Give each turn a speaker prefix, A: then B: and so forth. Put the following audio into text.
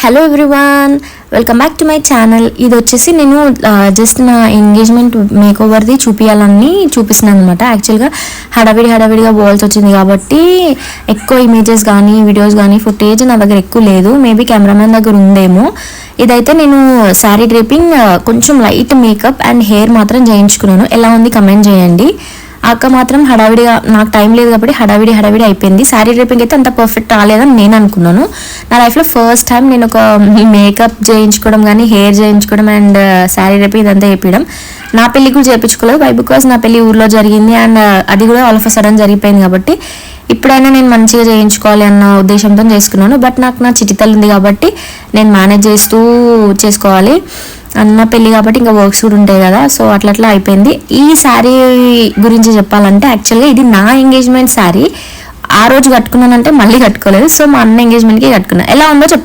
A: Hello everyone, welcome back to my channel. ఇది వచ్చేసి నేను జస్ట్ నా ఎంగేజ్మెంట్ మేక్ ఓవర్ది చూపిస్తున్నాను అనమాట. యాక్చువల్గా హడావిడిగా పోవాల్సి వచ్చింది కాబట్టి ఎక్కువ ఇమేజెస్ కానీ వీడియోస్ కానీ ఫుటేజ్ నా దగ్గర ఎక్కువ లేదు. మేబీ కెమెరామెన్ దగ్గర ఉందేమో. ఇదైతే నేను శారీ డ్రేపింగ్, కొంచెం లైట్ మేకప్ అండ్ హెయిర్ మాత్రం చేయించుకున్నాను. ఎలా ఉంది కమెంట్ చేయండి. అక్క మాత్రం హడావిడిగా, నాకు టైం లేదు కాబట్టి హడావిడి అయిపోయింది. శారీ డ్రేపింగ్ అయితే అంత పర్ఫెక్ట్ రాలేదని నేను అనుకున్నాను. నా లైఫ్లో ఫస్ట్ టైం నేను ఒక మేకప్ చేయించుకోవడం కానీ హెయిర్ చేయించుకోవడం అండ్ శారీ డ్రేపింగ్ ఇదంతా చేయించడం. నా పెళ్లి కూడా చేయించుకోలేదు, బికాస్ నా పెళ్లి ఊర్లో జరిగింది అండ్ అది కూడా ఆల్ ఆఫ్ అ సడన్ జరిగిపోయింది. కాబట్టి ఇప్పుడైనా నేను మంచిగా చేయించుకోవాలి అన్న ఉద్దేశంతో చేసుకున్నాను. బట్ నాకు నా చిటితలు ఉంది కాబట్టి నేను మేనేజ్ చేస్తూ చేసుకోవాలి. అన్న పెళ్ళి కాబట్టి ఇంకా వర్క్స్ కూడా ఉంటాయి కదా, సో అట్లా అయిపోయింది. ఈ శారీ గురించి చెప్పాలంటే యాక్చువల్గా ఇది నా ఎంగేజ్మెంట్ శారీ. ఆ రోజు కట్టుకున్నానంటే మళ్ళీ కట్టుకోలేదు. సో మా అన్న ఎంగేజ్మెంట్కి కట్టుకున్నాను. ఎలా ఉందో చెప్పండి.